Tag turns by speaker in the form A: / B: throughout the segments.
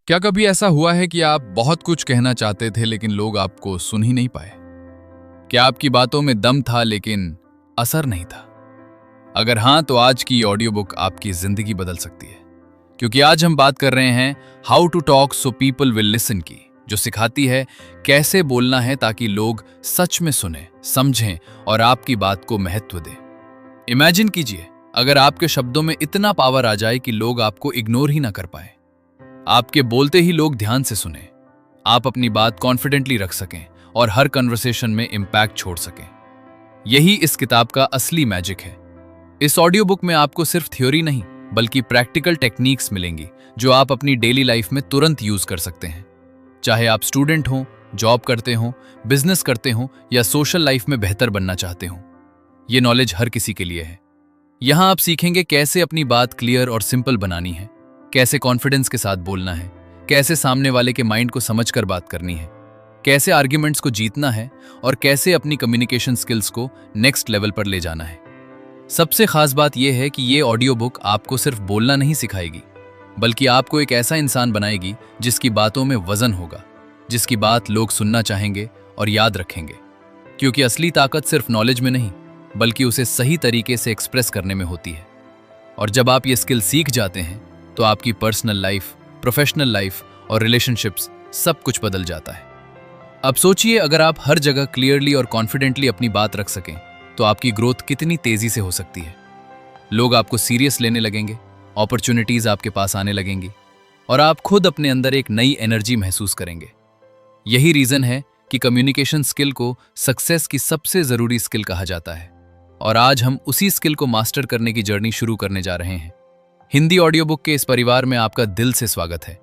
A: क्या कभी ऐसा हुआ है कि आप बहुत कुछ कहना चाहते थे लेकिन लोग आपको सुन ही नहीं पाए? क्या आपकी बातों में दम था लेकिन असर नहीं था? अगर हाँ, तो आज की ऑडियो बुक आपकी जिंदगी बदल सकती है, क्योंकि आज हम बात कर रहे हैं how to talk so people will listen की, जो सिखाती है कैसे बोलना है ताकि लोग सच में सुने, समझें और आपकी बात को महत्व दें। इमेजिन कीजिए, अगर आपके शब्दों में इतना पावर आ जाए कि लोग आपको इग्नोर ही ना कर पाए। आपके बोलते ही लोग ध्यान से सुने, आप अपनी बात कॉन्फिडेंटली रख सकें और हर कन्वर्सेशन में इंपैक्ट छोड़ सकें। यही इस किताब का असली मैजिक है। इस ऑडियो बुक में आपको सिर्फ थ्योरी नहीं, बल्कि प्रैक्टिकल टेक्निक्स मिलेंगी जो आप अपनी डेली लाइफ में तुरंत यूज कर सकते हैं। चाहे आप स्टूडेंट हों, जॉब करते हों, बिजनेस करते हों या सोशल लाइफ में बेहतर बनना चाहते हों, ये नॉलेज हर किसी के लिए है। यहां आप सीखेंगे कैसे अपनी बात क्लियर और सिंपल बनानी है, कैसे कॉन्फिडेंस के साथ बोलना है, कैसे सामने वाले के माइंड को समझकर बात करनी है, कैसे आर्ग्यूमेंट्स को जीतना है और कैसे अपनी कम्युनिकेशन स्किल्स को नेक्स्ट लेवल पर ले जाना है। सबसे खास बात यह है कि ये ऑडियो बुक आपको सिर्फ बोलना नहीं सिखाएगी, बल्कि आपको एक ऐसा इंसान बनाएगी जिसकी बातों में वजन होगा, जिसकी बात लोग सुनना चाहेंगे और याद रखेंगे। क्योंकि असली ताकत सिर्फ नॉलेज में नहीं, बल्कि उसे सही तरीके से एक्सप्रेस करने में होती है। और जब आप ये स्किल सीख जाते हैं तो आपकी पर्सनल लाइफ, प्रोफेशनल लाइफ और रिलेशनशिप्स सब कुछ बदल जाता है। अब सोचिए, अगर आप हर जगह क्लियरली और कॉन्फिडेंटली अपनी बात रख सकें तो आपकी ग्रोथ कितनी तेजी से हो सकती है। लोग आपको सीरियस लेने लगेंगे, अपॉर्चुनिटीज आपके पास आने लगेंगी और आप खुद अपने अंदर एक नई एनर्जी महसूस करेंगे। यही रीजन है कि कम्युनिकेशन स्किल को सक्सेस की सबसे जरूरी स्किल कहा जाता है। और आज हम उसी स्किल को मास्टर करने की जर्नी शुरू करने जा रहे हैं। हिंदी ऑडियो बुक के इस परिवार में आपका दिल से स्वागत है,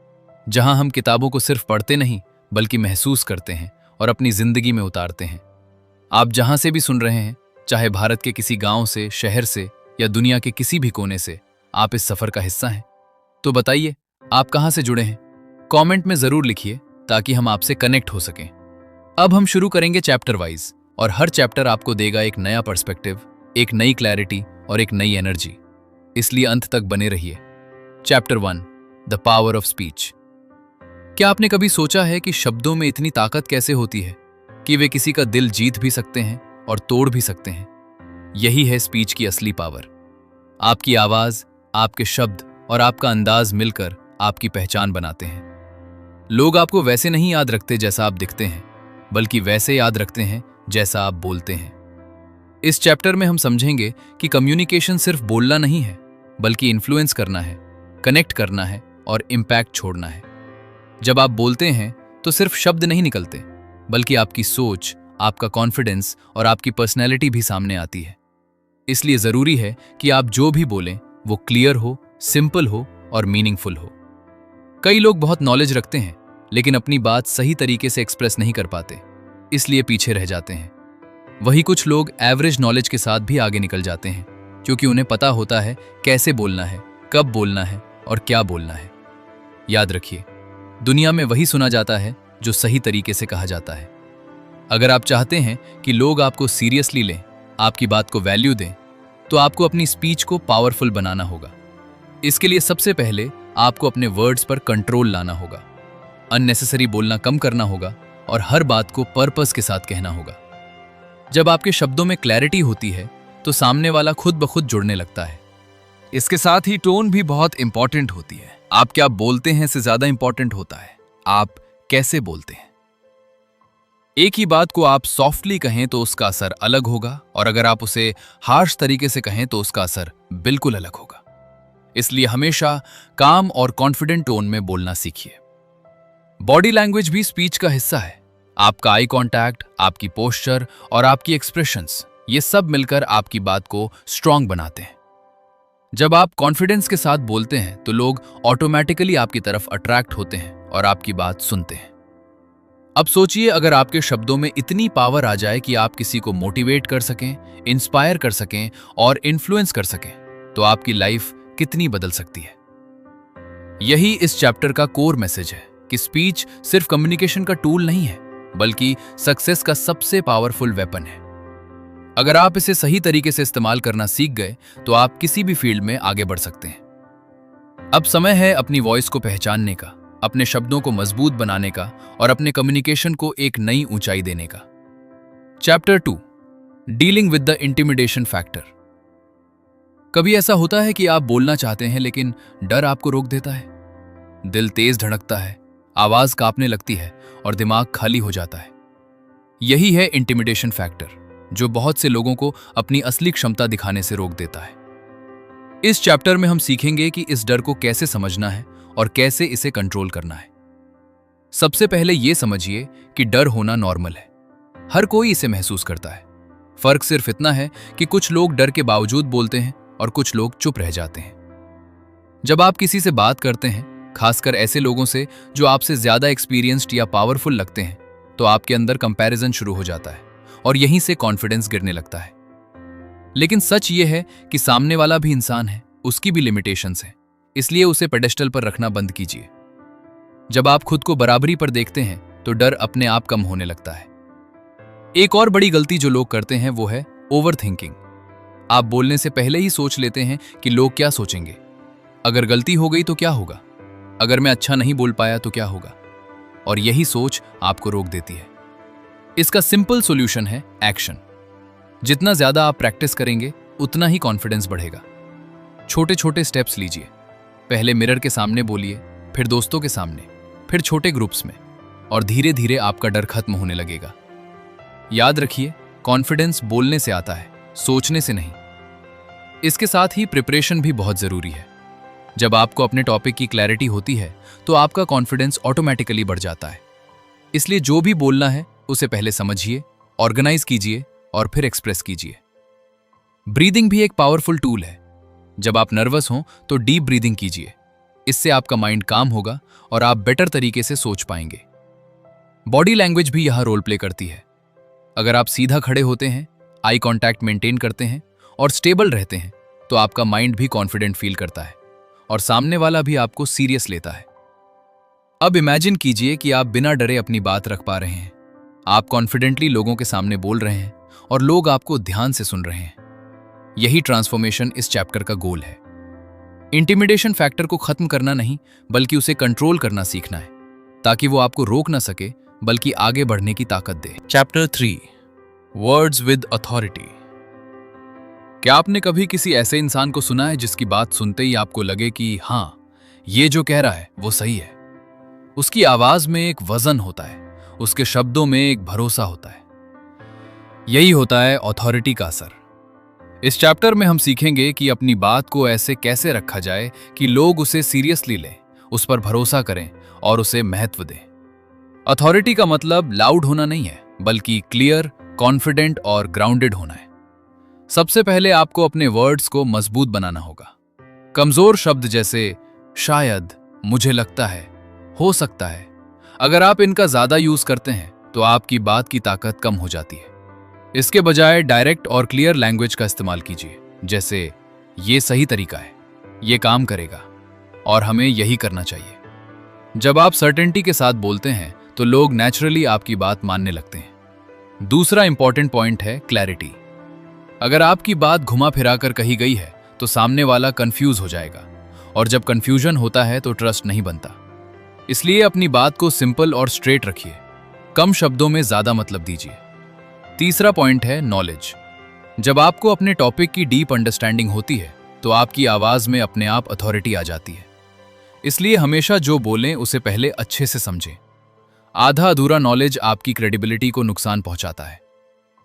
A: जहां हम किताबों को सिर्फ पढ़ते नहीं, बल्कि महसूस करते हैं और अपनी जिंदगी में उतारते हैं। आप जहां से भी सुन रहे हैं, चाहे भारत के किसी गांव से, शहर से या दुनिया के किसी भी कोने से, आप इस सफर का हिस्सा हैं। तो बताइए, आप कहां से जुड़े हैं? कमेंट में जरूर लिखिए ताकि हम आपसे कनेक्ट हो सकें। अब हम शुरू करेंगे चैप्टर वाइज, और हर चैप्टर आपको देगा एक नया पर्सपेक्टिव, एक नई क्लैरिटी और एक नई एनर्जी। इसलिए अंत तक बने रहिए। Chapter 1, the power of speech. क्या आपने कभी सोचा है कि शब्दों में इतनी ताकत कैसे होती है कि वे किसी का दिल जीत भी सकते हैं और तोड़ भी सकते हैं? यही है स्पीच की असली पावर। आपकी आवाज, आपके शब्द और आपका अंदाज मिलकर आपकी पहचान बनाते हैं। लोग आपको वैसे नहीं याद रखते जैसा आप दिखते हैं, बल्कि वैसे याद रखते हैं जैसा आप बोलते हैं। इस चैप्टर में हम समझेंगे कि कम्युनिकेशन सिर्फ बोलना नहीं है, बल्कि इन्फ्लुएंस करना है, कनेक्ट करना है और इम्पैक्ट छोड़ना है। जब आप बोलते हैं तो सिर्फ शब्द नहीं निकलते, बल्कि आपकी सोच, आपका कॉन्फिडेंस और आपकी पर्सनैलिटी भी सामने आती है। इसलिए जरूरी है कि आप जो भी बोलें वो क्लियर हो, सिंपल हो और मीनिंगफुल हो। कई लोग बहुत नॉलेज रखते हैं लेकिन अपनी बात सही तरीके से एक्सप्रेस नहीं कर पाते, इसलिए पीछे रह जाते हैं। वही कुछ लोग एवरेज नॉलेज के साथ भी आगे निकल जाते हैं, क्योंकि उन्हें पता होता है कैसे बोलना है, कब बोलना है और क्या बोलना है। याद रखिए, दुनिया में वही सुना जाता है जो सही तरीके से कहा जाता है। अगर आप चाहते हैं कि लोग आपको सीरियसली लें, आपकी बात को वैल्यू दें, तो आपको अपनी स्पीच को पावरफुल बनाना होगा। इसके लिए सबसे पहले आपको अपने वर्ड्स पर कंट्रोल लाना होगा, अननेसेसरी बोलना कम करना होगा और हर बात को पर्पस के साथ कहना होगा। जब आपके शब्दों में क्लैरिटी होती है तो सामने वाला खुद ब खुद जुड़ने लगता है। इसके साथ ही टोन भी बहुत इंपॉर्टेंट होती है। आप क्या बोलते हैं से ज्यादा इंपॉर्टेंट होता है आप कैसे बोलते हैं। एक ही बात को आप सॉफ्टली कहें तो उसका असर अलग होगा, और अगर आप उसे हार्श तरीके से कहें तो उसका असर बिल्कुल अलग होगा। इसलिए हमेशा काम और कॉन्फिडेंट टोन में बोलना सीखिए। बॉडी लैंग्वेज भी स्पीच का हिस्सा है। आपका आई कांटेक्ट, आपकी पोस्चर और आपकी एक्सप्रेशंस, ये सब मिलकर आपकी बात को स्ट्रांग बनाते हैं। जब आप कॉन्फिडेंस के साथ बोलते हैं तो लोग ऑटोमेटिकली आपकी तरफ अट्रैक्ट होते हैं और आपकी बात सुनते हैं। अब सोचिए, अगर आपके शब्दों में इतनी पावर आ जाए कि आप किसी को मोटिवेट कर सकें, इंस्पायर कर सकें और इन्फ्लुएंस कर सकें, तो आपकी लाइफ कितनी बदल सकती है। यही इस चैप्टर का कोर मैसेज है कि स्पीच सिर्फ कम्युनिकेशन का टूल नहीं है, बल्कि सक्सेस का सबसे पावरफुल वेपन है। अगर आप इसे सही तरीके से इस्तेमाल करना सीख गए तो आप किसी भी फील्ड में आगे बढ़ सकते हैं। अब समय है अपनी वॉइस को पहचानने का, अपने शब्दों को मजबूत बनाने का और अपने कम्युनिकेशन को एक नई ऊंचाई देने का। Chapter 2, dealing with the intimidation factor. कभी ऐसा होता है कि आप बोलना चाहते हैं लेकिन डर आपको रोक देता है। दिल तेज धड़कता है, आवाज कांपने लगती है और दिमाग खाली हो जाता है। यही है इंटिमिडेशन फैक्टर, जो बहुत से लोगों को अपनी असली क्षमता दिखाने से रोक देता है। इस चैप्टर में हम सीखेंगे कि इस डर को कैसे समझना है और कैसे इसे कंट्रोल करना है। सबसे पहले यह समझिए कि डर होना नॉर्मल है। हर कोई इसे महसूस करता है। फर्क सिर्फ इतना है कि कुछ लोग डर के बावजूद बोलते हैं और कुछ लोग चुप रह जाते हैं। जब आप किसी से बात करते हैं, खासकर ऐसे लोगों से जो आपसे ज्यादा एक्सपीरियंस्ड या पावरफुल लगते हैं, तो आपके अंदर कंपैरिजन शुरू हो जाता है और यहीं से कॉन्फिडेंस गिरने लगता है। लेकिन सच ये है कि सामने वाला भी इंसान है, उसकी भी लिमिटेशंस हैं, इसलिए उसे पेडेस्टल पर रखना बंद कीजिए। जब आप खुद को बराबरी पर देखते हैं तो डर अपने आप कम होने लगता है। एक और बड़ी गलती जो लोग करते हैं वो है ओवर थिंकिंग। आप बोलने से पहले ही सोच लेते हैं कि लोग क्या सोचेंगे, अगर गलती हो गई तो क्या होगा, अगर मैं अच्छा नहीं बोल पाया तो क्या होगा, और यही सोच आपको रोक देती है। इसका सिंपल सॉल्यूशन है एक्शन। जितना ज्यादा आप प्रैक्टिस करेंगे उतना ही कॉन्फिडेंस बढ़ेगा। छोटे छोटे स्टेप्स लीजिए। पहले मिरर के सामने बोलिए, फिर दोस्तों के सामने, फिर छोटे ग्रुप्स में, और धीरे धीरे आपका डर खत्म होने लगेगा। याद रखिए, कॉन्फिडेंस बोलने से आता है, सोचने से नहीं। इसके साथ ही प्रिपरेशन भी बहुत जरूरी है। जब आपको अपने टॉपिक की क्लैरिटी होती है तो आपका कॉन्फिडेंस ऑटोमेटिकली बढ़ जाता है। इसलिए जो भी बोलना है उसे पहले समझिए, ऑर्गेनाइज कीजिए और फिर एक्सप्रेस कीजिए। ब्रीदिंग भी एक पावरफुल टूल है। जब आप नर्वस हों तो डीप ब्रीदिंग कीजिए। इससे आपका माइंड काम होगा और आप बेटर तरीके से सोच पाएंगे। बॉडी लैंग्वेज भी यहां रोल प्ले करती है। अगर आप सीधा खड़े होते हैं, आई कांटेक्ट मेंटेन करते हैं और स्टेबल रहते हैं तो आपका माइंड भी कॉन्फिडेंट फील करता है और सामने वाला भी आपको सीरियस लेता है। अब इमेजिन कीजिए कि आप बिना डरे अपनी बात रख पा रहे हैं। आप कॉन्फिडेंटली लोगों के सामने बोल रहे हैं और लोग आपको ध्यान से सुन रहे हैं। यही ट्रांसफॉर्मेशन इस चैप्टर का गोल है। इंटिमिडेशन फैक्टर को खत्म करना नहीं, बल्कि उसे कंट्रोल करना सीखना है, ताकि वो आपको रोक ना सके बल्कि आगे बढ़ने की ताकत दे। Chapter 3, words with authority. क्या आपने कभी किसी ऐसे इंसान को सुना है जिसकी बात सुनते ही आपको लगे कि हाँ, ये जो कह रहा है वो सही है? उसकी आवाज में एक वजन होता है, उसके शब्दों में एक भरोसा होता है। यही होता है अथॉरिटी का असर। इस चैप्टर में हम सीखेंगे कि अपनी बात को ऐसे कैसे रखा जाए कि लोग उसे सीरियसली लें, उस पर भरोसा करें और उसे महत्व दें। अथॉरिटी का मतलब लाउड होना नहीं है, बल्कि क्लियर, कॉन्फिडेंट और ग्राउंडेड होना है। सबसे पहले आपको अपने वर्ड्स को मजबूत बनाना होगा। कमजोर शब्द जैसे शायद, मुझे लगता है, हो सकता है, अगर आप इनका ज्यादा यूज करते हैं तो आपकी बात की ताकत कम हो जाती है। इसके बजाय डायरेक्ट और क्लियर लैंग्वेज का इस्तेमाल कीजिए, जैसे ये सही तरीका है, ये काम करेगा और हमें यही करना चाहिए। जब आप सर्टेनिटी के साथ बोलते हैं तो लोग नेचुरली आपकी बात मानने लगते हैं। दूसरा इंपॉर्टेंट पॉइंट है क्लैरिटी। अगर आपकी बात घुमा फिरा कर कही गई है तो सामने वाला कंफ्यूज हो जाएगा, और जब कंफ्यूजन होता है तो ट्रस्ट नहीं बनता। इसलिए अपनी बात को सिंपल और स्ट्रेट रखिए, कम शब्दों में ज्यादा मतलब दीजिए। तीसरा पॉइंट है नॉलेज। जब आपको अपने टॉपिक की डीप अंडरस्टैंडिंग होती है तो आपकी आवाज में अपने आप अथॉरिटी आ जाती है। इसलिए हमेशा जो बोलें उसे पहले अच्छे से समझें। आधा अधूरा नॉलेज आपकी क्रेडिबिलिटी को नुकसान पहुंचाता है।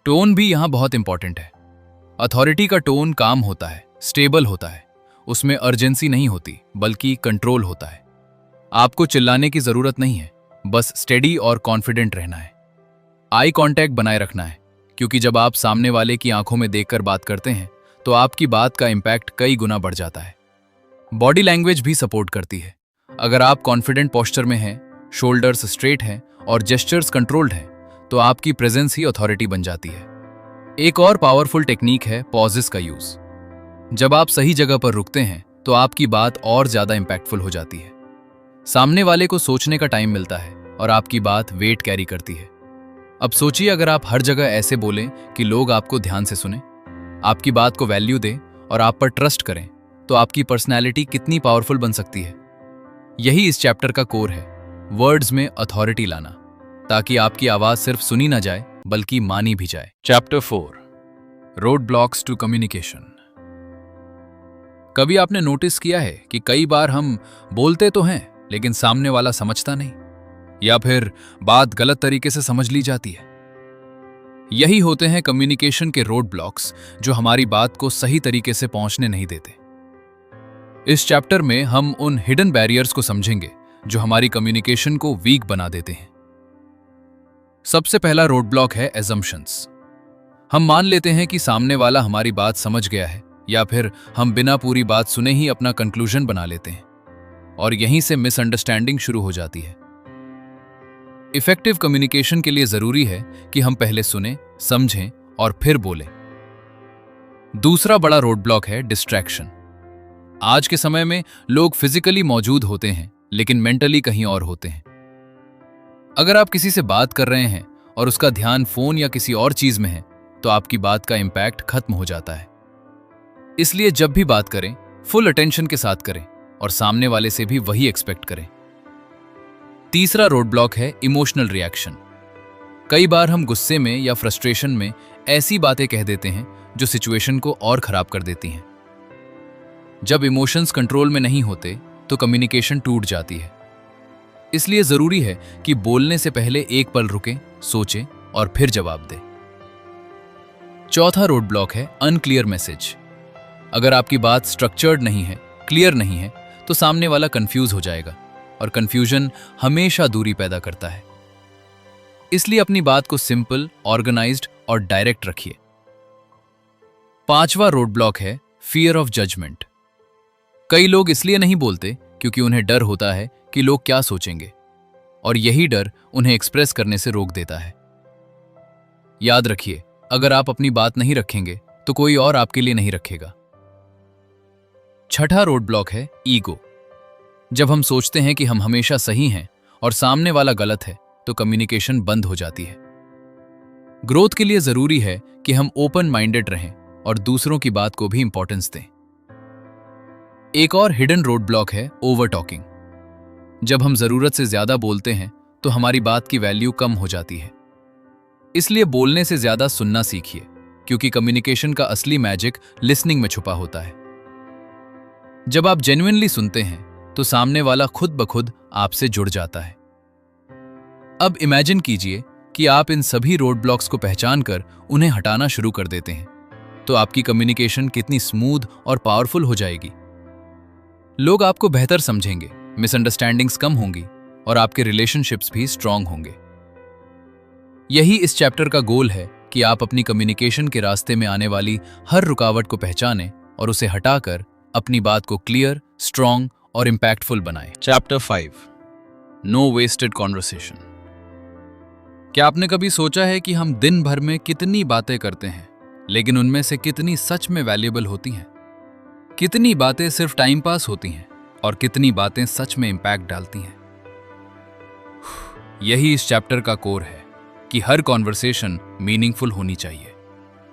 A: टोन भी यहां बहुत इंपॉर्टेंट है। अथॉरिटी का टोन काम होता है, स्टेबल होता है, उसमें अर्जेंसी नहीं होती बल्कि कंट्रोल होता है। आपको चिल्लाने की जरूरत नहीं है, बस स्टेडी और कॉन्फिडेंट रहना है। आई कांटेक्ट बनाए रखना है, क्योंकि जब आप सामने वाले की आंखों में देखकर बात करते हैं तो आपकी बात का इंपैक्ट कई गुना बढ़ जाता है। बॉडी लैंग्वेज भी सपोर्ट करती है। अगर आप कॉन्फिडेंट पोस्चर में हैं, शोल्डर्स स्ट्रेट हैं और जेस्चर्स कंट्रोल्ड हैं, तो आपकी प्रेजेंस ही अथॉरिटी बन जाती है। एक और पावरफुल टेक्निक है पॉजेस का यूज। जब आप सही जगह पर रुकते हैं तो आपकी बात और ज्यादा इंपैक्टफुल हो जाती है। सामने वाले को सोचने का टाइम मिलता है और आपकी बात वेट कैरी करती है। अब सोचिए, अगर आप हर जगह ऐसे बोलें कि लोग आपको ध्यान से सुने, आपकी बात को वैल्यू दें और आप पर ट्रस्ट करें, तो आपकी पर्सनैलिटी कितनी पावरफुल बन सकती है। यही इस चैप्टर का कोर है, वर्ड्स में अथॉरिटी लाना, ताकि आपकी आवाज सिर्फ सुनी ना जाए बल्कि मानी भी जाए। Chapter 4, roadblocks to communication. कभी आपने नोटिस किया है कि कई बार हम बोलते तो हैं लेकिन सामने वाला समझता नहीं, या फिर बात गलत तरीके से समझ ली जाती है। यही होते हैं कम्युनिकेशन के रोड ब्लॉक्स, जो हमारी बात को सही तरीके से पहुंचने नहीं देते। इस चैप्टर में हम उन हिडन बैरियर्स को समझेंगे जो हमारी कम्युनिकेशन को वीक बना देते हैं। सबसे पहला रोड ब्लॉक है एजम्पशंस। हम मान लेते हैं कि सामने वाला हमारी बात समझ गया है, या फिर हम बिना पूरी बात सुने ही अपना कंक्लूजन बना लेते हैं, और यहीं से मिसअंडरस्टैंडिंग शुरू हो जाती है। इफेक्टिव कम्युनिकेशन के लिए जरूरी है कि हम पहले सुने, समझें और फिर बोलें। दूसरा बड़ा रोड ब्लॉक है डिस्ट्रैक्शन। आज के समय में लोग फिजिकली मौजूद होते हैं लेकिन मेंटली कहीं और होते हैं। अगर आप किसी से बात कर रहे हैं और उसका ध्यान फोन या किसी और चीज में है, तो आपकी बात का इंपैक्ट खत्म हो जाता है। इसलिए जब भी बात करें, फुल अटेंशन के साथ करें और सामने वाले से भी वही एक्सपेक्ट करें। तीसरा रोड ब्लॉक है इमोशनल रिएक्शन। कई बार हम गुस्से में या फ्रस्ट्रेशन में ऐसी बातें कह देते हैं जो सिचुएशन को और खराब कर देती हैं। जब इमोशंस कंट्रोल में नहीं होते तो कम्युनिकेशन टूट जाती है। इसलिए जरूरी है कि बोलने से पहले एक पल रुकें, सोचें और फिर जवाब दें। चौथा रोड ब्लॉक है अनक्लियर मैसेज। अगर आपकी बात स्ट्रक्चर्ड नहीं है, क्लियर नहीं है, तो सामने वाला कंफ्यूज हो जाएगा, और कंफ्यूजन हमेशा दूरी पैदा करता है। इसलिए अपनी बात को सिंपल, ऑर्गेनाइज्ड और डायरेक्ट रखिए। पांचवा रोड ब्लॉक है फियर ऑफ जजमेंट। कई लोग इसलिए नहीं बोलते क्योंकि उन्हें डर होता है कि लोग क्या सोचेंगे, और यही डर उन्हें एक्सप्रेस करने से रोक देता है। याद रखिए, अगर आप अपनी बात नहीं रखेंगे तो कोई और आपके लिए नहीं रखेगा। छठा रोड ब्लॉक है ईगो। जब हम सोचते हैं कि हम हमेशा सही हैं और सामने वाला गलत है, तो कम्युनिकेशन बंद हो जाती है। ग्रोथ के लिए जरूरी है कि हम ओपन माइंडेड रहें और दूसरों की बात को भी इंपॉर्टेंस दें। एक और हिडन रोड ब्लॉक है ओवर टॉकिंग। जब हम जरूरत से ज्यादा बोलते हैं तो हमारी बात की वैल्यू कम हो जाती है। इसलिए बोलने से ज्यादा सुनना सीखिए, क्योंकि कम्युनिकेशन का असली मैजिक लिसनिंग में छुपा होता है। जब आप जेन्युइनली सुनते हैं तो सामने वाला खुद ब खुद आपसे जुड़ जाता है। अब इमेजिन कीजिए कि आप इन सभी रोड ब्लॉक्स को पहचान कर उन्हें हटाना शुरू कर देते हैं, तो आपकी कम्युनिकेशन कितनी स्मूथ और पावरफुल हो जाएगी। लोग आपको बेहतर समझेंगे, मिसअंडरस्टैंडिंग्स कम होंगी और आपके रिलेशनशिप्स भी स्ट्रांग होंगे। यही इस चैप्टर का गोल है कि आप अपनी कम्युनिकेशन के रास्ते में आने वाली हर रुकावट को पहचानें और उसे हटाकर अपनी बात को क्लियर, स्ट्रांग और इंपैक्टफुल बनाएं। Chapter 5, no wasted conversation. क्या आपने कभी सोचा है कि हम दिन भर में कितनी बातें करते हैं, लेकिन उनमें से कितनी सच में वैल्यूएबल होती हैं? कितनी बातें सिर्फ टाइम पास होती हैं और कितनी बातें सच में इंपैक्ट डालती हैं? यही इस चैप्टर का कोर है कि हर कॉन्वर्सेशन मीनिंगफुल होनी चाहिए।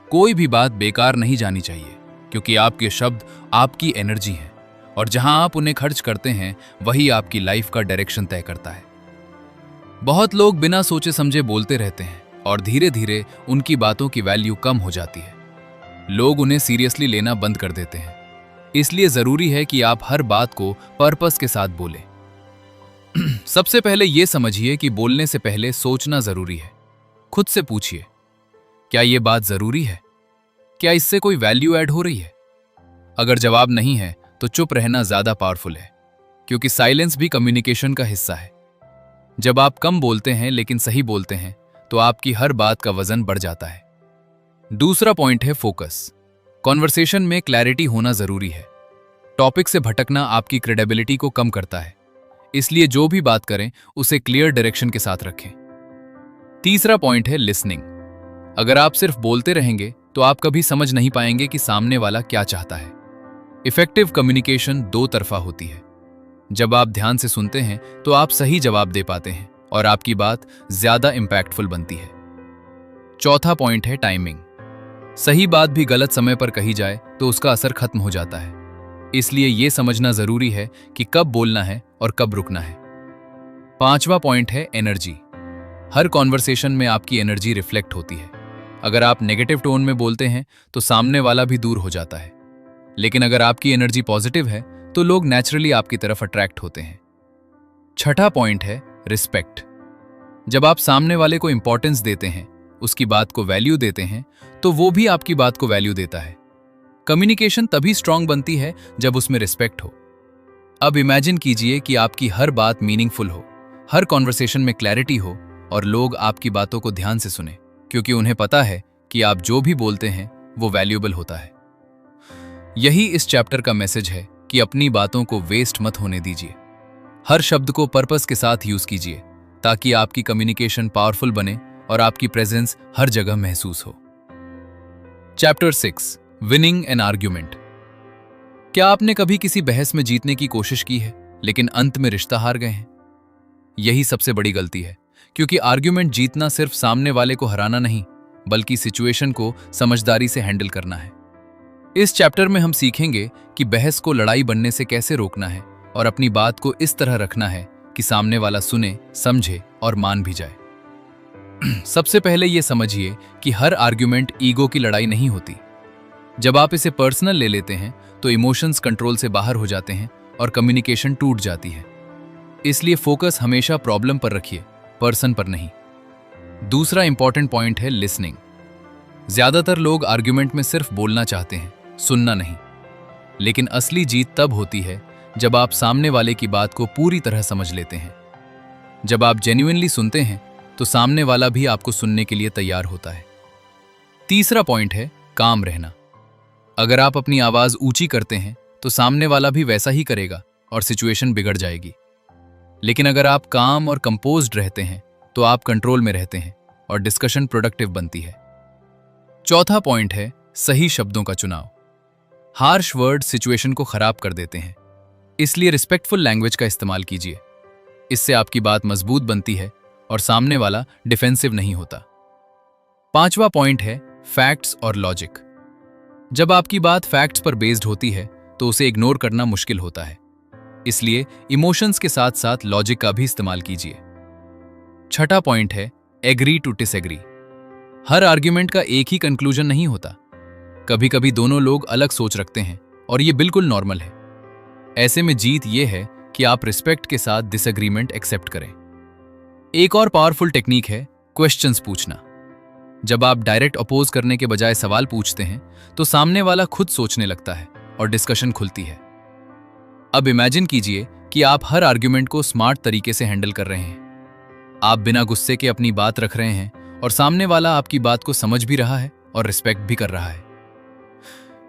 A: कोई भी बात बेकार नहीं जानी चाहिए, क्योंकि आपके शब्द आपकी एनर्जी हैं, और जहां आप उन्हें खर्च करते हैं वही आपकी लाइफ का डायरेक्शन तय करता है। बहुत लोग बिना सोचे समझे बोलते रहते हैं और धीरे धीरे उनकी बातों की वैल्यू कम हो जाती है। लोग उन्हें सीरियसली लेना बंद कर देते हैं। इसलिए जरूरी है कि आप हर बात को पर्पस के साथ बोलें। सबसे पहले यह समझिए कि बोलने से पहले सोचना जरूरी है। खुद से पूछिए, क्या यह बात जरूरी है? क्या इससे कोई वैल्यू ऐड हो रही है? अगर जवाब नहीं है तो चुप रहना ज्यादा पावरफुल है, क्योंकि साइलेंस भी कम्युनिकेशन का हिस्सा है। जब आप कम बोलते हैं लेकिन सही बोलते हैं तो आपकी हर बात का वजन बढ़ जाता है। दूसरा पॉइंट है फोकस। कॉन्वर्सेशन में क्लैरिटी होना जरूरी है। टॉपिक से भटकना आपकी क्रेडिबिलिटी को कम करता है, इसलिए जो भी बात करें उसे क्लियर डायरेक्शन के साथ रखें। तीसरा पॉइंट है लिसनिंग। अगर आप सिर्फ बोलते रहेंगे तो आप कभी समझ नहीं पाएंगे कि सामने वाला क्या चाहता है। इफेक्टिव कम्युनिकेशन दो तरफा होती है। जब आप ध्यान से सुनते हैं तो आप सही जवाब दे पाते हैं और आपकी बात ज्यादा इंपैक्टफुल बनती है। चौथा पॉइंट है टाइमिंग। सही बात भी गलत समय पर कही जाए तो उसका असर खत्म हो जाता है। इसलिए ये समझना जरूरी है कि कब बोलना है और कब रुकना है। पांचवा पॉइंट है एनर्जी। हर कॉन्वर्सेशन में आपकी एनर्जी रिफ्लेक्ट होती है। अगर आप नेगेटिव टोन में बोलते हैं तो सामने वाला भी दूर हो जाता है, लेकिन अगर आपकी एनर्जी पॉजिटिव है तो लोग नेचुरली आपकी तरफ अट्रैक्ट होते हैं। छठा पॉइंट है रिस्पेक्ट। जब आप सामने वाले को इंपॉर्टेंस देते हैं, उसकी बात को वैल्यू देते हैं, तो वो भी आपकी बात को वैल्यू देता है। कम्युनिकेशन तभी स्ट्रांग बनती है जब उसमें रिस्पेक्ट हो। अब इमेजिन कीजिए कि आपकी हर बात मीनिंगफुल हो, हर कॉन्वर्सेशन में क्लैरिटी हो और लोग आपकी बातों को ध्यान से सुने, क्योंकि उन्हें पता है कि आप जो भी बोलते हैं वो वैल्यूएबल होता है। यही इस चैप्टर का मैसेज है कि अपनी बातों को वेस्ट मत होने दीजिए। हर शब्द को पर्पस के साथ यूज कीजिए ताकि आपकी कम्युनिकेशन पावरफुल बने और आपकी प्रेजेंस हर जगह महसूस हो। Chapter 6, winning an argument. क्या आपने कभी किसी बहस में जीतने की कोशिश की है लेकिन अंत में रिश्ता हार गए हैं? यही सबसे बड़ी गलती है, क्योंकि आर्ग्यूमेंट जीतना सिर्फ सामने वाले को हराना नहीं, बल्कि सिचुएशन को समझदारी से हैंडल करना है। इस चैप्टर में हम सीखेंगे कि बहस को लड़ाई बनने से कैसे रोकना है और अपनी बात को इस तरह रखना है कि सामने वाला सुने, समझे और मान भी जाए। सबसे पहले यह समझिए कि हर आर्ग्यूमेंट ईगो की लड़ाई नहीं होती। जब आप इसे पर्सनल ले लेते हैं तो इमोशंस कंट्रोल से बाहर हो जाते हैं और कम्युनिकेशन टूट जाती है। इसलिए फोकस हमेशा प्रॉब्लम पर रखिए, पर्सन पर नहीं। दूसरा इंपॉर्टेंट पॉइंट है लिसनिंग। ज्यादातर लोग आर्ग्यूमेंट में सिर्फ बोलना चाहते हैं, सुनना नहीं। लेकिन असली जीत तब होती है जब आप सामने वाले की बात को पूरी तरह समझ लेते हैं। जब आप जेन्युइनली सुनते हैं तो सामने वाला भी आपको सुनने के लिए तैयार होता है। तीसरा पॉइंट है काम रहना। अगर आप अपनी आवाज ऊंची करते हैं तो सामने वाला भी वैसा ही करेगा और सिचुएशन बिगड़ जाएगी। लेकिन अगर आप काम और कंपोज्ड रहते हैं तो आप कंट्रोल में रहते हैं और डिस्कशन प्रोडक्टिव बनती है। चौथा पॉइंट है सही शब्दों का चुनाव। हार्श वर्ड सिचुएशन को खराब कर देते हैं, इसलिए रिस्पेक्टफुल लैंग्वेज का इस्तेमाल कीजिए। इससे आपकी बात मजबूत बनती है और सामने वाला डिफेंसिव नहीं होता। पांचवा पॉइंट है फैक्ट्स और लॉजिक। जब आपकी बात फैक्ट्स पर बेस्ड होती है तो उसे इग्नोर करना मुश्किल होता है, इसलिए इमोशंस के साथ साथ लॉजिक का भी इस्तेमाल कीजिए। छठा पॉइंट है एग्री टू डिसएग्री। हर आर्ग्यूमेंट का एक ही कंक्लूजन नहीं होता। कभी कभी दोनों लोग अलग सोच रखते हैं और ये बिल्कुल नॉर्मल है। ऐसे में जीत ये है कि आप रिस्पेक्ट के साथ डिसएग्रीमेंट एक्सेप्ट करें। एक और पावरफुल टेक्निक है क्वेश्चंस पूछना। जब आप डायरेक्ट अपोज करने के बजाय सवाल पूछते हैं तो सामने वाला खुद सोचने लगता है और डिस्कशन खुलती है। अब इमेजिन कीजिए कि आप हर आर्ग्यूमेंट को स्मार्ट तरीके से हैंडल कर रहे हैं। आप बिना गुस्से के अपनी बात रख रहे हैं और सामने वाला आपकी बात को समझ भी रहा है और रिस्पेक्ट भी कर रहा है।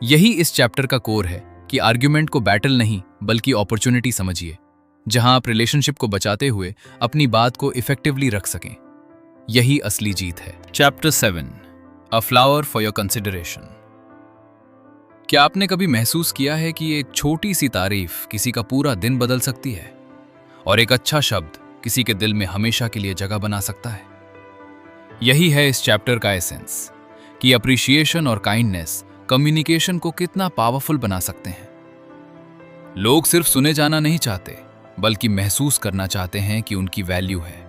A: यही इस चैप्टर का कोर है कि आर्ग्यूमेंट को बैटल नहीं बल्कि अपॉर्चुनिटी समझिए, जहां आप रिलेशनशिप को बचाते हुए अपनी बात को इफेक्टिवली रख सकें। यही असली जीत है। Chapter 7, a flower for your consideration. क्या आपने कभी महसूस किया है कि एक छोटी सी तारीफ किसी का पूरा दिन बदल सकती है और एक अच्छा शब्द किसी के दिल में हमेशा के लिए जगह बना सकता है? यही है इस चैप्टर का एसेंस कि अप्रिशिएशन और काइंडनेस कम्युनिकेशन को कितना पावरफुल बना सकते हैं। लोग सिर्फ सुने जाना नहीं चाहते बल्कि महसूस करना चाहते हैं कि उनकी वैल्यू है।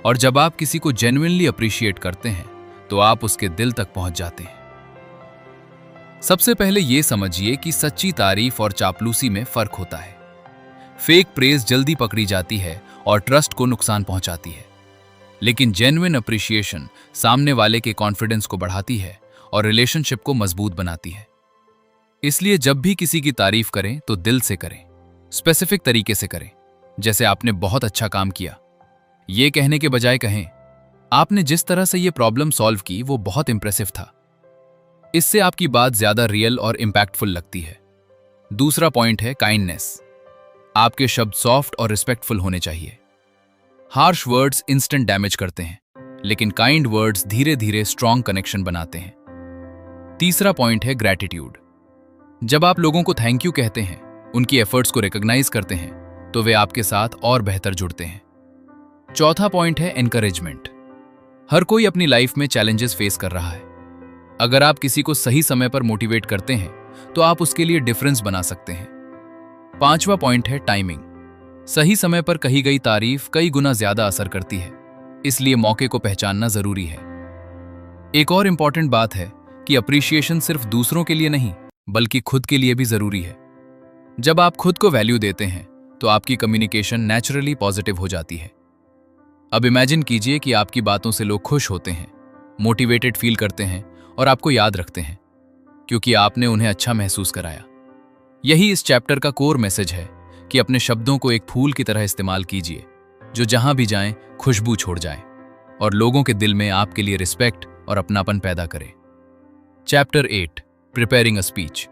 A: और जब आप किसी को जेन्युइनली अप्रिशिएट करते हैं तो आप उसके दिल तक पहुंच जाते हैं। सबसे पहले यह समझिए कि सच्ची तारीफ और चापलूसी में फर्क होता है। फेक प्रेज जल्दी पकड़ी जाती है और ट्रस्ट को नुकसान पहुंचाती है, लेकिन जेन्युइन अप्रिशिएशन सामने वाले के कॉन्फिडेंस को बढ़ाती है और रिलेशनशिप को मजबूत बनाती है। इसलिए जब भी किसी की तारीफ करें तो दिल से करें, स्पेसिफिक तरीके से करें, जैसे आपने बहुत अच्छा काम किया। ये कहने के बजाय कहें, आपने जिस तरह से ये प्रॉब्लम सॉल्व की वो बहुत इंप्रेसिव था। इससे आपकी बात ज्यादा रियल और इंपैक्टफुल लगती है। दूसरा पॉइंट है काइंडनेस। आपके शब्द सॉफ्ट और रिस्पेक्टफुल होने चाहिए। हार्श वर्ड्स इंस्टेंट डैमेज करते हैं, लेकिन काइंड वर्ड्स धीरे धीरे स्ट्रॉन्ग कनेक्शन बनाते हैं। तीसरा पॉइंट है ग्रैटिट्यूड। जब आप लोगों को थैंक यू कहते हैं, उनकी एफर्ट्स को रिकॉग्नाइज करते हैं, तो वे आपके साथ और बेहतर जुड़ते हैं। चौथा पॉइंट है एनकरेजमेंट। हर कोई अपनी लाइफ में चैलेंजेस फेस कर रहा है। अगर आप किसी को सही समय पर मोटिवेट करते हैं तो आप उसके लिए डिफरेंस बना सकते हैं। पांचवा पॉइंट है टाइमिंग। सही समय पर कही गई तारीफ कई गुना ज्यादा असर करती है, इसलिए मौके को पहचानना जरूरी है। एक और इंपॉर्टेंट बात है कि अप्रिशिएशन सिर्फ दूसरों के लिए नहीं बल्कि खुद के लिए भी जरूरी है। जब आप खुद को वैल्यू देते हैं तो आपकी कम्युनिकेशन नेचुरली पॉजिटिव हो जाती है। अब इमेजिन कीजिए कि आपकी बातों से लोग खुश होते हैं, मोटिवेटेड फील करते हैं और आपको याद रखते हैं क्योंकि आपने उन्हें अच्छा महसूस कराया। यही इस चैप्टर का कोर मैसेज है कि अपने शब्दों को एक फूल की तरह इस्तेमाल कीजिए जो जहां भी जाएं खुशबू छोड़ जाए और लोगों के दिल में आपके लिए रिस्पेक्ट और अपनापन पैदा करे। Chapter 8 preparing a speech.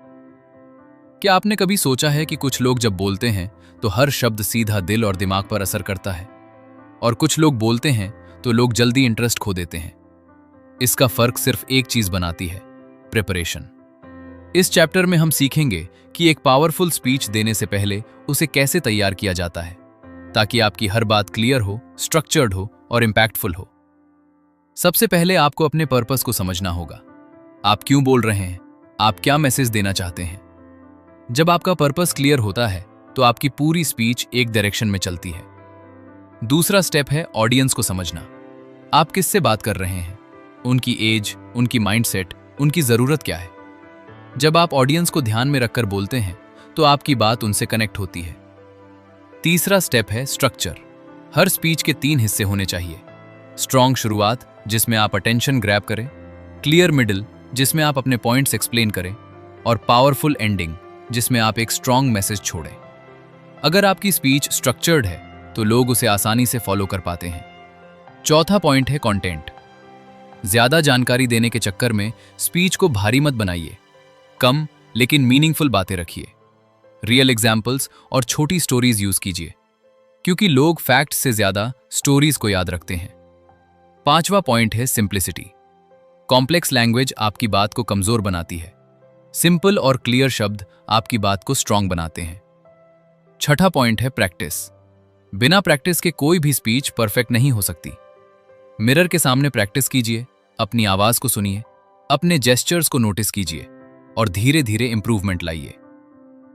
A: क्या आपने कभी सोचा है कि कुछ लोग जब बोलते हैं तो हर शब्द सीधा दिल और दिमाग पर असर करता है, और कुछ लोग बोलते हैं तो लोग जल्दी इंटरेस्ट खो देते हैं। इसका फर्क सिर्फ एक चीज बनाती है, प्रिपरेशन। इस चैप्टर में हम सीखेंगे कि एक पावरफुल स्पीच देने से पहले उसे कैसे तैयार किया जाता है ताकि आपकी हर बात क्लियर हो, स्ट्रक्चर्ड हो और इम्पैक्टफुल हो। सबसे पहले आपको अपने पर्पस को समझना होगा। आप क्यों बोल रहे हैं, आप क्या मैसेज देना चाहते हैं। जब आपका पर्पस क्लियर होता है तो आपकी पूरी स्पीच एक डायरेक्शन में चलती है। दूसरा स्टेप है ऑडियंस को समझना। आप किससे बात कर रहे हैं, उनकी एज, उनकी माइंडसेट, उनकी जरूरत क्या है। जब आप ऑडियंस को ध्यान में रखकर बोलते हैं तो आपकी बात उनसे कनेक्ट होती है। तीसरा स्टेप है स्ट्रक्चर। हर स्पीच के 3 हिस्से होने चाहिए। स्ट्रॉन्ग शुरुआत जिसमें आप अटेंशन ग्रैब करें, क्लियर मिडिल जिसमें आप अपने पॉइंट्स एक्सप्लेन करें, और पावरफुल एंडिंग जिसमें आप एक स्ट्रॉन्ग मैसेज छोड़ें। अगर आपकी स्पीच स्ट्रक्चर्ड है तो लोग उसे आसानी से फॉलो कर पाते हैं। चौथा पॉइंट है कंटेंट। ज्यादा जानकारी देने के चक्कर में स्पीच को भारी मत बनाइए। कम लेकिन मीनिंगफुल बातें रखिए। रियल एग्जाम्पल्स और छोटी स्टोरीज यूज कीजिए क्योंकि लोग फैक्ट्स से ज्यादा स्टोरीज को याद रखते हैं। पांचवा पॉइंट है सिंप्लिसिटी। कॉम्प्लेक्स लैंग्वेज आपकी बात को कमजोर बनाती है। सिंपल और क्लियर शब्द आपकी बात को स्ट्रांग बनाते हैं। छठा पॉइंट है प्रैक्टिस। बिना प्रैक्टिस के कोई भी स्पीच परफेक्ट नहीं हो सकती। मिरर के सामने प्रैक्टिस कीजिए, अपनी आवाज को सुनिए, अपने जेस्चर्स को नोटिस कीजिए और धीरे धीरे इंप्रूवमेंट लाइए।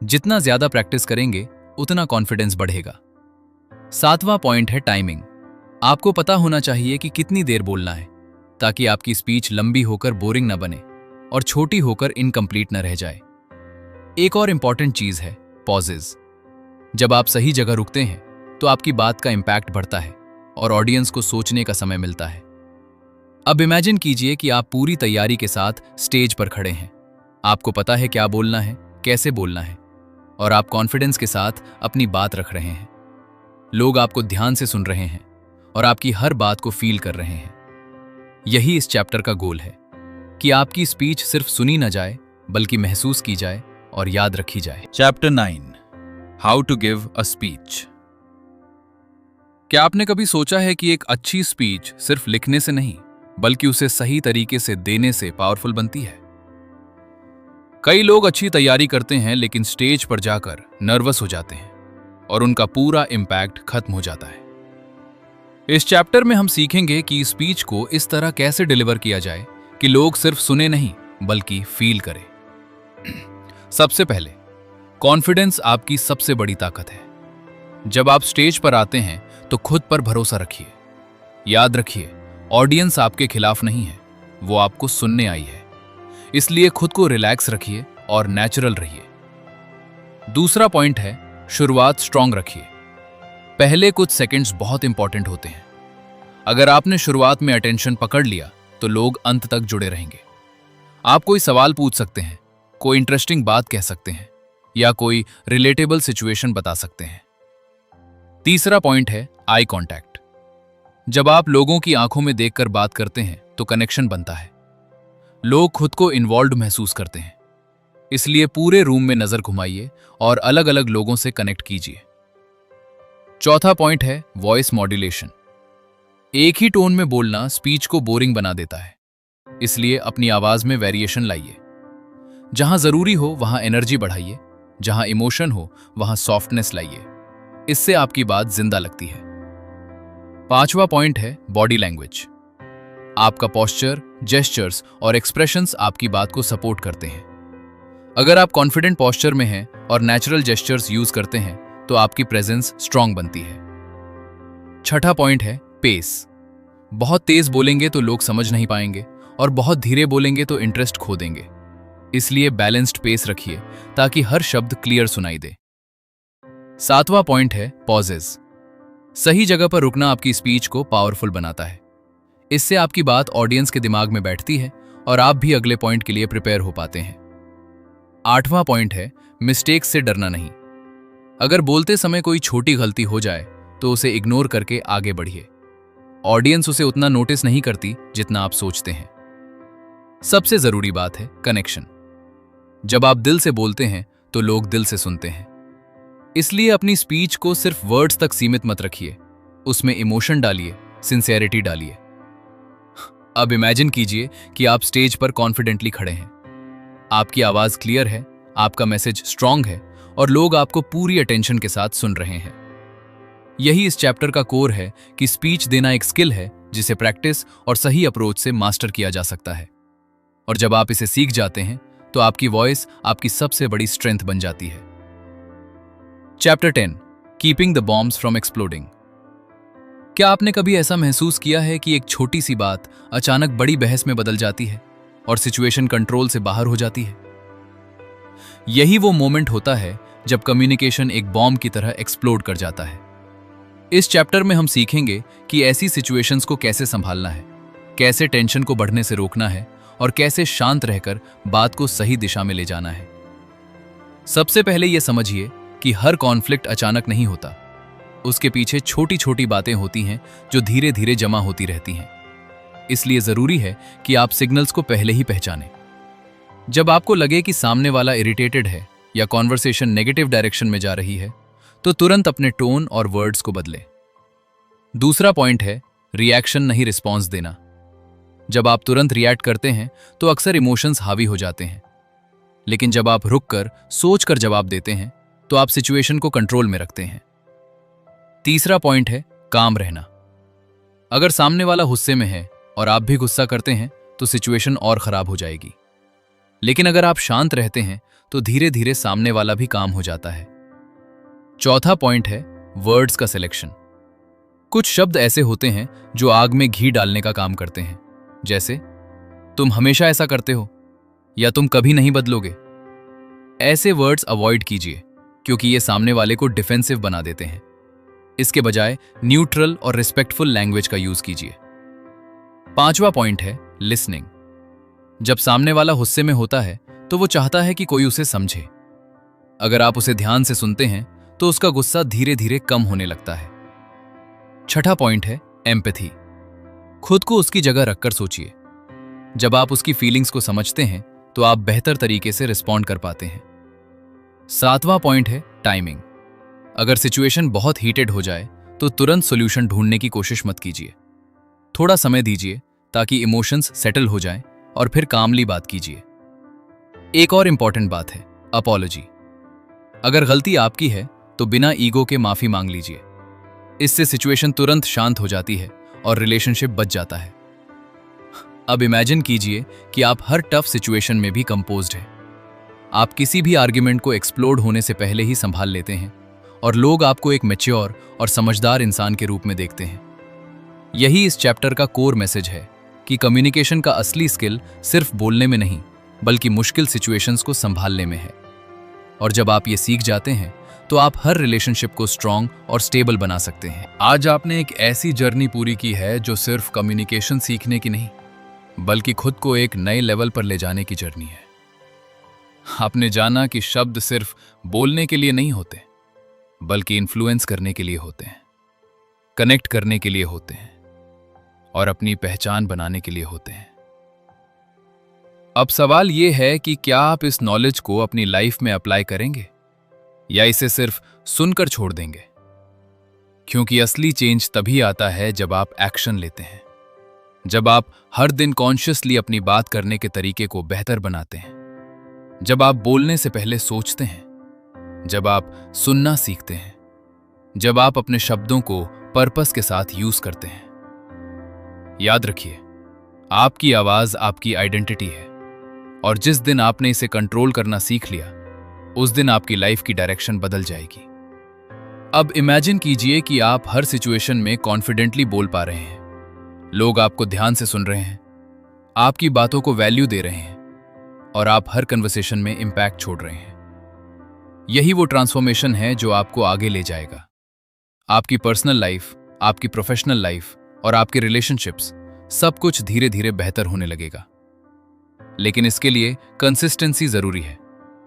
A: जितना ज्यादा प्रैक्टिस करेंगे उतना कॉन्फिडेंस बढ़ेगा। सातवां पॉइंट है टाइमिंग। आपको पता होना चाहिए कि कितनी देर बोलना है ताकि आपकी स्पीच लंबी होकर बोरिंग न बने और छोटी होकर इनकम्प्लीट न रह जाए। एक और इंपॉर्टेंट चीज है पॉजेज। जब आप सही जगह रुकते हैं तो आपकी बात का इंपैक्ट बढ़ता है और ऑडियंस को सोचने का समय मिलता है। अब इमेजिन कीजिए कि आप पूरी तैयारी के साथ स्टेज पर खड़े हैं। आपको पता है क्या बोलना है, कैसे बोलना है, और आप कॉन्फिडेंस के साथ अपनी बात रख रहे हैं। लोग आपको ध्यान से सुन रहे हैं और आपकी हर बात को फील कर रहे हैं। यही इस चैप्टर का गोल है कि आपकी स्पीच सिर्फ सुनी न जाए बल्कि महसूस की जाए और याद रखी जाए। Chapter 9 how to give a speech. क्या आपने कभी सोचा है कि एक अच्छी स्पीच सिर्फ लिखने से नहीं बल्कि उसे सही तरीके से देने से पावरफुल बनती है। कई लोग अच्छी तैयारी करते हैं लेकिन स्टेज पर जाकर नर्वस हो जाते हैं और उनका पूरा इंपैक्ट खत्म हो जाता है। इस चैप्टर में हम सीखेंगे कि स्पीच को इस तरह कैसे डिलीवर किया जाए कि लोग सिर्फ सुने नहीं बल्कि फील करें। सबसे पहले, कॉन्फिडेंस आपकी सबसे बड़ी ताकत है। जब आप स्टेज पर आते हैं तो खुद पर भरोसा रखिए। याद रखिए, ऑडियंस आपके खिलाफ नहीं है, वो आपको सुनने आई है। इसलिए खुद को रिलैक्स रखिए और नेचुरल रहिए। दूसरा पॉइंट है शुरुआत स्ट्रांग रखिए। पहले कुछ सेकंड्स बहुत इंपॉर्टेंट होते हैं। अगर आपने शुरुआत में अटेंशन पकड़ लिया तो लोग अंत तक जुड़े रहेंगे। आप कोई सवाल पूछ सकते हैं, कोई इंटरेस्टिंग बात कह सकते हैं या कोई रिलेटेबल सिचुएशन बता सकते हैं। तीसरा पॉइंट है आई कांटेक्ट। जब आप लोगों की आंखों में देखकर बात करते हैं तो कनेक्शन बनता है। लोग खुद को इन्वॉल्व्ड महसूस करते हैं। इसलिए पूरे रूम में नजर घुमाइए और अलग अलग लोगों से कनेक्ट कीजिए। चौथा पॉइंट है वॉइस मॉड्यूलेशन। एक ही टोन में बोलना स्पीच को बोरिंग बना देता है। इसलिए अपनी आवाज में वेरिएशन लाइए। जहां जरूरी हो वहां एनर्जी बढ़ाइए, जहां इमोशन हो वहां सॉफ्टनेस लाइए। इससे आपकी बात जिंदा लगती है। पांचवा पॉइंट है बॉडी लैंग्वेज। आपका पोस्चर, जेस्चर्स और एक्सप्रेशंस आपकी बात को सपोर्ट करते हैं। अगर आप कॉन्फिडेंट पोस्चर में हैं और नेचुरल जेस्चर्स यूज करते हैं तो आपकी प्रेजेंस स्ट्रांग बनती है। छठा पॉइंट है पेस। बहुत तेज बोलेंगे तो लोग समझ नहीं पाएंगे और बहुत धीरे बोलेंगे तो इंटरेस्ट खो देंगे। इसलिए बैलेंस्ड पेस रखिए ताकि हर शब्द क्लियर सुनाई दे। सातवां पॉइंट है पॉजेस। सही जगह पर रुकना आपकी स्पीच को पावरफुल बनाता है। इससे आपकी बात ऑडियंस के दिमाग में बैठती है और आप भी अगले पॉइंट के लिए प्रिपेयर हो पाते हैं। आठवां पॉइंट है मिस्टेक्स से डरना नहीं। अगर बोलते समय कोई छोटी गलती हो जाए तो उसे इग्नोर करके आगे बढ़िए। ऑडियंस उसे उतना नोटिस नहीं करती जितना आप सोचते हैं। सबसे जरूरी बात है कनेक्शन। जब आप दिल से बोलते हैं तो लोग दिल से सुनते हैं। इसलिए अपनी स्पीच को सिर्फ वर्ड्स तक सीमित मत रखिए, उसमें इमोशन डालिए, सिंसियरिटी डालिए। अब इमेजिन कीजिए कि आप स्टेज पर कॉन्फिडेंटली खड़े हैं। आपकी आवाज क्लियर है, आपका मैसेज स्ट्रांग है और लोग आपको पूरी अटेंशन के साथ सुन रहे हैं। यही इस चैप्टर का कोर है कि स्पीच देना एक स्किल है जिसे प्रैक्टिस और सही अप्रोच से मास्टर किया जा सकता है। और जब आप इसे सीख जाते हैं तो आपकी वॉइस आपकी सबसे बड़ी स्ट्रेंथ बन जाती है। Chapter 10 keeping the bombs from exploding. क्या आपने कभी ऐसा महसूस किया है कि एक छोटी सी बात अचानक बड़ी बहस में बदल जाती है और सिचुएशन कंट्रोल से बाहर हो जाती है? यही वो मोमेंट होता है जब कम्युनिकेशन एक बॉम्ब की तरह एक्सप्लोड कर जाता है। इस चैप्टर में हम सीखेंगे कि ऐसी सिचुएशंस को कैसे संभालना है, कैसे टेंशन को बढ़ने से रोकना है और कैसे शांत रहकर बात को सही दिशा में ले जाना है। सबसे पहले यह समझिए कि हर कॉन्फ्लिक्ट अचानक नहीं होता। उसके पीछे छोटी छोटी बातें होती हैं जो धीरे धीरे जमा होती रहती हैं। इसलिए जरूरी है कि आप सिग्नल्स को पहले ही पहचानें। जब आपको लगे कि सामने वाला इरिटेटेड है या कॉन्वर्सेशन नेगेटिव डायरेक्शन में जा रही है तो तुरंत अपने टोन और वर्ड्स को बदलें। दूसरा पॉइंट है रिएक्शन नहीं रिस्पॉन्स देना। जब आप तुरंत रिएक्ट करते हैं तो अक्सर इमोशंस हावी हो जाते हैं, लेकिन जब आप रुककर सोचकर जवाब देते हैं तो आप सिचुएशन को कंट्रोल में रखते हैं। तीसरा पॉइंट है काम रहना। अगर सामने वाला गुस्से में है और आप भी गुस्सा करते हैं तो सिचुएशन और खराब हो जाएगी, लेकिन अगर आप शांत रहते हैं तो धीरे धीरे सामने वाला भी काम हो जाता है। चौथा पॉइंट है वर्ड्स का सिलेक्शन। कुछ शब्द ऐसे होते हैं जो आग में घी डालने का काम करते हैं, जैसे तुम हमेशा ऐसा करते हो या तुम कभी नहीं बदलोगे। ऐसे वर्ड्स अवॉइड कीजिए क्योंकि ये सामने वाले को डिफेंसिव बना देते हैं। इसके बजाय न्यूट्रल और रिस्पेक्टफुल लैंग्वेज का यूज कीजिए। पांचवा पॉइंट है लिसनिंग। जब सामने वाला गुस्से में होता है तो वो चाहता है कि कोई उसे समझे। अगर आप उसे ध्यान से सुनते हैं तो उसका गुस्सा धीरे धीरे कम होने लगता है। छठा पॉइंट है एम्पैथी। खुद को उसकी जगह रखकर सोचिए। जब आप उसकी फीलिंग्स को समझते हैं तो आप बेहतर तरीके से रिस्पॉन्ड कर पाते हैं। सातवां पॉइंट है टाइमिंग। अगर सिचुएशन बहुत हीटेड हो जाए तो तुरंत सॉल्यूशन ढूंढने की कोशिश मत कीजिए। थोड़ा समय दीजिए ताकि इमोशंस सेटल हो जाएं और फिर कामली बात कीजिए। एक और इंपॉर्टेंट बात है अपॉलॉजी। अगर गलती आपकी है तो बिना ईगो के माफी मांग लीजिए। इससे सिचुएशन तुरंत शांत हो जाती है और रिलेशनशिप बच जाता है। अब इमेजिन कीजिए कि आप हर टफ सिचुएशन में भी कंपोज्ड हैं। आप किसी भी आर्ग्यूमेंट को एक्सप्लोड होने से पहले ही संभाल लेते हैं और लोग आपको एक मैच्योर और समझदार इंसान के रूप में देखते हैं। यही इस चैप्टर का कोर मैसेज है कि कम्युनिकेशन का असली स्किल सिर्फ बोलने में नहीं बल्कि मुश्किल सिचुएशंस को संभालने में है। और जब आप ये सीख जाते हैं तो आप हर रिलेशनशिप को स्ट्रांग और स्टेबल बना सकते हैं। आज आपने एक ऐसी जर्नी पूरी की है जो सिर्फ कम्युनिकेशन सीखने की नहीं बल्कि खुद को एक नए लेवल पर ले जाने की जर्नी है। आपने जाना कि शब्द सिर्फ बोलने के लिए नहीं होते बल्कि इन्फ्लुएंस करने के लिए होते हैं, कनेक्ट करने के लिए होते हैं और अपनी पहचान बनाने के लिए होते हैं। अब सवाल यह है कि क्या आप इस नॉलेज को अपनी लाइफ में अप्लाई करेंगे या इसे सिर्फ सुनकर छोड़ देंगे? क्योंकि असली चेंज तभी आता है जब आप एक्शन लेते हैं, जब आप हर दिन कॉन्शियसली अपनी बात करने के तरीके को बेहतर बनाते हैं, जब आप बोलने से पहले सोचते हैं, जब आप सुनना सीखते हैं, जब आप अपने शब्दों को पर्पस के साथ यूज करते हैं। याद रखिए, आपकी आवाज आपकी आइडेंटिटी है और जिस दिन आपने इसे कंट्रोल करना सीख लिया, उस दिन आपकी लाइफ की डायरेक्शन बदल जाएगी। अब इमेजिन कीजिए कि आप हर सिचुएशन में कॉन्फिडेंटली बोल पा रहे हैं, लोग आपको ध्यान से सुन रहे हैं, आपकी बातों को वैल्यू दे रहे हैं और आप हर कन्वर्सेशन में इंपैक्ट छोड़ रहे हैं। यही वो ट्रांसफॉर्मेशन है जो आपको आगे ले जाएगा। आपकी पर्सनल लाइफ, आपकी प्रोफेशनल लाइफ और आपके रिलेशनशिप्स, सब कुछ धीरे धीरे बेहतर होने लगेगा। लेकिन इसके लिए कंसिस्टेंसी जरूरी है,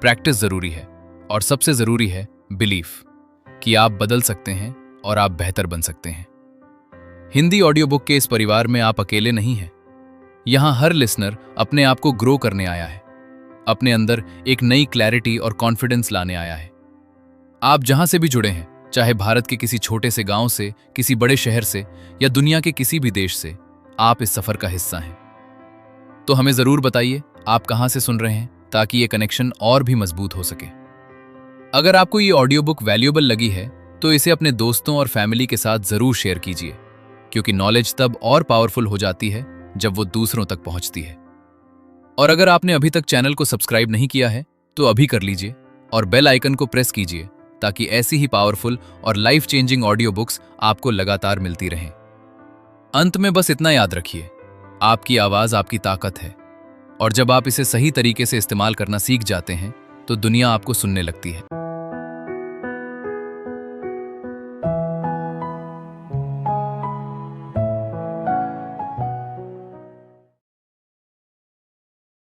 A: प्रैक्टिस जरूरी है और सबसे जरूरी है बिलीफ कि आप बदल सकते हैं और आप बेहतर बन सकते हैं। हिंदी ऑडियो बुक के इस परिवार में आप अकेले नहीं हैं। यहां हर लिसनर अपने आप को ग्रो करने आया है, अपने अंदर एक नई क्लैरिटी और कॉन्फिडेंस लाने आया है। आप जहां से भी जुड़े हैं, चाहे भारत के किसी छोटे से गांव से, किसी बड़े शहर से या दुनिया के किसी भी देश से, आप इस सफर का हिस्सा हैं। तो हमें जरूर बताइए आप कहां से सुन रहे हैं, ताकि ये कनेक्शन और भी मजबूत हो सके। अगर आपको ये ऑडियो बुक वैल्यूएबल लगी है तो इसे अपने दोस्तों और फैमिली के साथ जरूर शेयर कीजिए, क्योंकि नॉलेज तब और पावरफुल हो जाती है जब वो दूसरों तक पहुंचती है। और अगर आपने अभी तक चैनल को सब्सक्राइब नहीं किया है तो अभी कर लीजिए और बेल आइकन को प्रेस कीजिए, ताकि ऐसी ही पावरफुल और लाइफ चेंजिंग ऑडियो बुक्स आपको लगातार मिलती रहें। अंत में बस इतना याद रखिए, आपकी आवाज आपकी ताकत है और जब आप इसे सही तरीके से इस्तेमाल करना सीख जाते हैं तो दुनिया आपको सुनने लगती है।